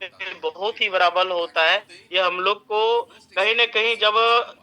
पे बहुत ही बड़ा बल होता है। ये हम लोग को कहीं न कहीं जब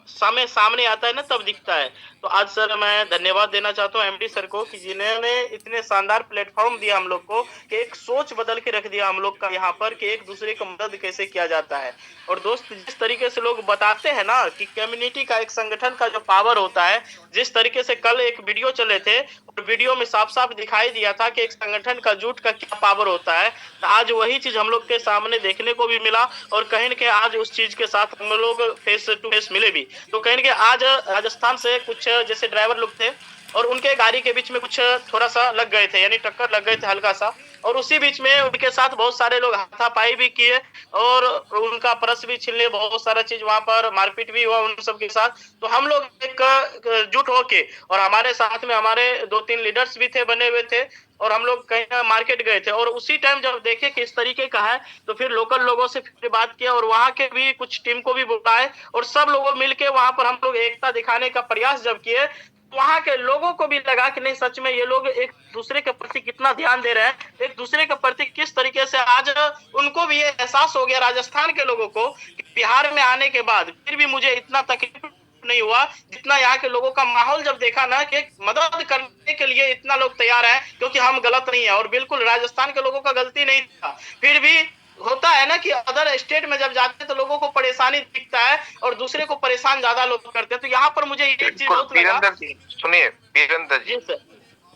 समय सामने आता है ना तब दिखता है। तो आज सर मैं धन्यवाद देना चाहता हूँ एमडी सर को कि जिन्होंने इतने शानदार प्लेटफ़ॉर्म दिया हम लोग को कि एक सोच बदल के रख दिया हम लोग का यहाँ पर कि एक-दूसरे की मदद कैसे किया जाता है। और दोस्त जिस तरीके से लोग बताते हैं ना कि कम्युनिटी का एक संगठन का जो पावर होता है, जिस तरीके से कल एक वीडियो चले थे और वीडियो में साफ-साफ दिखाई दिया था कि एक संगठन का जुट का क्या पावर होता है। तो आज वही चीज़ हम लोग के सामने देखने को भी मिला और कहीं न कहीं आज उस चीज़ के साथ हम लोग फेस टू फेस मिले भी। तो कहीं न कहीं आज राजस्थान से कुछ जैसे ड्राइवर लोग थे और उनके गाड़ी के बीच में कुछ थोड़ा-सा लग गए थे, यानी टक्कर लग गए थे हल्का-सा और उसी बीच में उनके साथ बहुत सारे लोग हाथापाई भी किए और उनका पर्स भी छीन लिए, बहुत सारा चीज़ वहाँ पर मारपीट भी हुआ उन सब के साथ। तो हम लोग एक जुट होके और हमारे साथ में हमारे 2-3 लीडर्स भी थे, बने हुए थे और हम लोग कहीं मार्केट गए थे और उसी टाइम जब देखे कि इस तरीके का है, तो फिर लोकल लोगों से फिर बात किया और वहाँ के भी कुछ टीम को भी बुलाए और सब लोगों मिलके वहाँ पर हम लोग एकता दिखाने का प्रयास जब किए, वहाँ के लोगों को भी लगा कि नहीं सच में ये लोग एक-दूसरे के प्रति कितना ध्यान दे रहे हैं, एक-दूसरे के प्रति किस तरीके से आज उनको भी ये एहसास हो गया राजस्थान के लोगों को कि बिहार में आने के बाद फिर भी मुझे इतना तकलीफ नहीं हुआ, जितना यहाँ के लोगों का माहौल जब देखा ना कि मदद करने के लिए इतना लोग तैयार हैं, क्योंकि हम गलत नहीं है और बिल्कुल राजस्थान के लोगों का गलती नहीं था। फिर भी होता है ना कि अदर स्टेट में जब जाते हैं तो लोगों को परेशानी दिखता है और दूसरे को परेशान ज़्यादा लोग करते हैं। तो यहाँ पर मुझे ये चीज़ बिल्कुल बहुत लगा। वीरेंद्र जी, सुनिए वीरेंद्र जी, जी सर।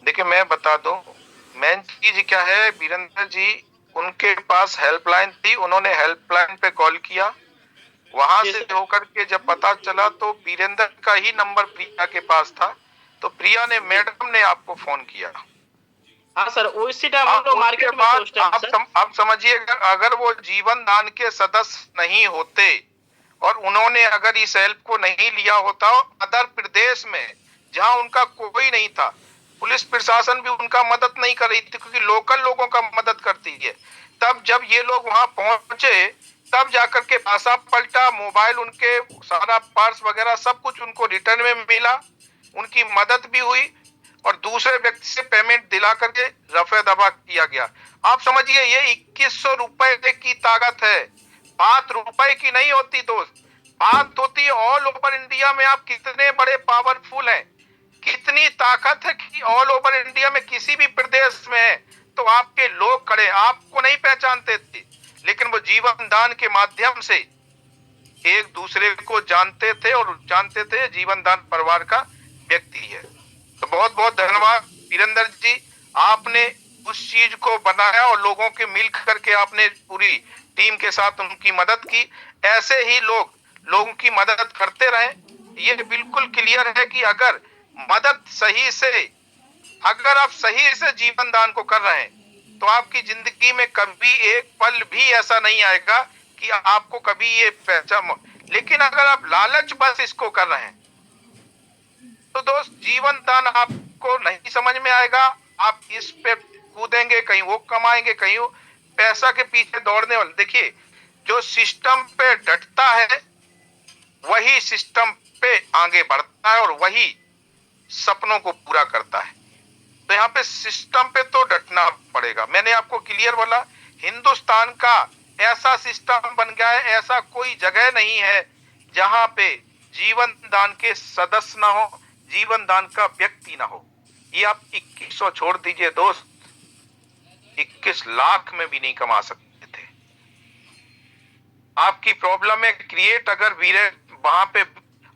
देखिए मैं बता दूं, मेन चीज क्या है वीरेंद्र जी, उनके पास हेल्पलाइन थी, उन्होंने हेल्पलाइन पे कॉल किया। वहां जी से सर। होकर के जब पता चला तो वीरेंद्र का ही नंबर प्रिया के पास था, तो प्रिया ने जी। मैडम ने आपको फोन किया। हाँ सर, उसी टाइम हम लोग उसके मार्केट में थे बाद उस टाइम सर। आप समझिएगा, अगर वो जीवन दान के सदस्य नहीं होते और उन्होंने अगर इस हेल्प को नहीं लिया होता, अदर प्रदेश में जहां उनका कोई नहीं था, पुलिस प्रशासन भी उनका मदद नहीं कर रही थी, क्योंकि लोकल लोगों का मदद करती है। तब जब ये लोग वहां पहुंचे, तब जाकर के भाषा पलटा, मोबाइल उनके सारा पर्स वगैरह सब कुछ उनको रिटर्न में मिला, उनकी मदद भी हुई और दूसरे व्यक्ति से पेमेंट दिला करके रफे दफा किया गया। आप समझिए ये 2100 रुपए की ताकत है, बात रुपए की नहीं होती दोस्त, बात होती है ऑल ओवर इंडिया में आप कितने बड़े पावरफुल हैं, कितनी ताकत है कि ऑल ओवर इंडिया में किसी भी प्रदेश में है तो आपके लोग खड़े, आपको नहीं पहचानते थे लेकिन वो जीवन दान के माध्यम से एक दूसरे को जानते थे और जानते थे जीवन दान परिवार का व्यक्ति है। तो बहुत बहुत धन्यवाद वीरेंद्र जी, आपने उस चीज को बनाया और लोगों के मिल करके आपने पूरी टीम के साथ उनकी मदद की। ऐसे ही लोग लोगों की मदद करते रहे। ये बिल्कुल क्लियर है कि अगर मदद सही से, अगर आप सही से जीवन दान को कर रहे हैं तो आपकी जिंदगी में कभी एक पल भी ऐसा नहीं आएगा कि आपको कभी ये पहचान। लेकिन अगर आप लालच बस इसको कर रहे हैं तो दोस्त जीवन दान आपको नहीं समझ में आएगा। आप इस पे कूदेंगे, कहीं वो कमाएंगे, कहीं वो पैसा के पीछे दौड़ने वाले। देखिए जो सिस्टम पे डटता है वही सिस्टम पे आगे बढ़ता है और वही सपनों को पूरा करता है। तो यहाँ पे सिस्टम पे तो डटना पड़ेगा। मैंने आपको क्लियर बोला, हिंदुस्तान का ऐसा सिस्टम बन गया है, ऐसा कोई जगह नहीं है जहां पे जीवन दान के सदस्य ना हो, जीवन दान का व्यक्ति ना हो। ये आप 2100 छोड़ दीजिए दोस्त, 21 लाख में भी नहीं कमा सकते थे। आपकी प्रॉब्लम है क्रिएट, अगर वीरे वहां पे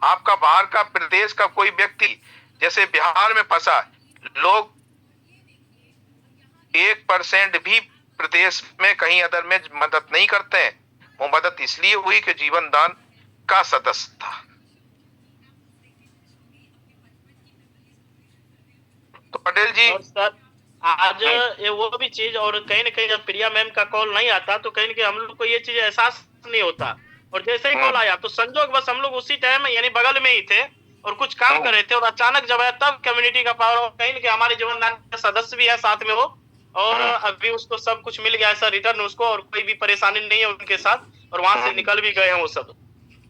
आपका बाहर का प्रदेश का कोई व्यक्ति जैसे बिहार में फंसा, लोग 1% भी प्रदेश में कहीं अदर में मदद नहीं करते हैं। वो मदद इसलिए हुई कि जीवन दान का सदस्य था। तो पटेल जी। और सर आज ये वो भी चीज़ और कहीं न कहीं जब प्रिया मैम का कॉल नहीं आता तो कहीं न कहीं हम लोग को ये चीज़ एहसास नहीं होता और जैसे ही कॉल आया तो संजोग बस हम लोग उसी टाइम यानी बगल में ही थे और कुछ काम कर रहे थे और अचानक जब आया तब कम्युनिटी का पावर और कहीं न कहीं हमारे जीवन दान के सदस्य भी है साथ में वो और अभी उसको सब कुछ मिल गया है सर रिटर्न उसको और कोई भी परेशानी नहीं है उनके साथ और वहाँ से निकल भी गए हैं वो सब।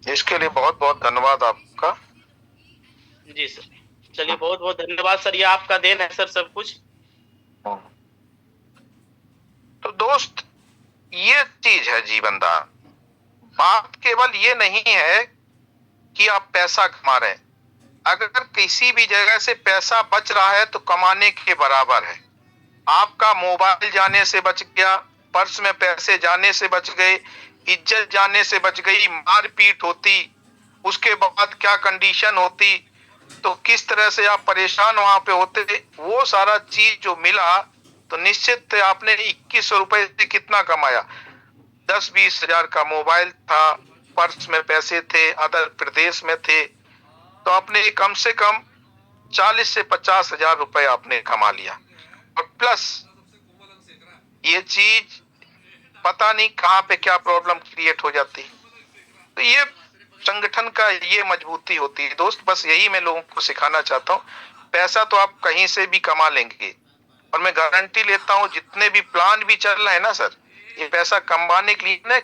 इसके लिए बहुत बहुत धन्यवाद आपका। जी सर। चलिए बहुत-बहुत धन्यवाद सर, ये आपका देन है सर सब कुछ। तो दोस्त ये चीज है जीवन दान। बात केवल ये नहीं है कि आप पैसा कमा रहे हैं, अगर किसी भी जगह से पैसा बच रहा है तो कमाने के बराबर है। आपका मोबाइल जाने से बच गया, पर्स में पैसे जाने से बच गए, इज्जत जाने से बच गई, मारपीट होती, उसके बाद क्या कंडीशन होती, तो किस तरह से आप परेशान वहां पे होते, वो सारा चीज जो मिला तो निश्चित आपने 2100 रुपए से कितना कमाया। 10-20 हजार का मोबाइल था, पर्स में पैसे थे, अदर प्रदेश में थे, तो आपने कम से कम 40 से 50 हजार रुपए आपने कमा लिया। और प्लस ये चीज पता नहीं कहाँ पे क्या प्रॉब्लम क्रिएट हो जाती। तो ये संगठन का ये मजबूती होती है दोस्त। बस यही मैं लोगों को सिखाना चाहता हूँ। पैसा तो आप कहीं से भी कमा लेंगे, और मैं गारंटी लेता हूँ जितने भी प्लान भी चल रहे हैं ना सर, ये पैसा कमाने के लिए ना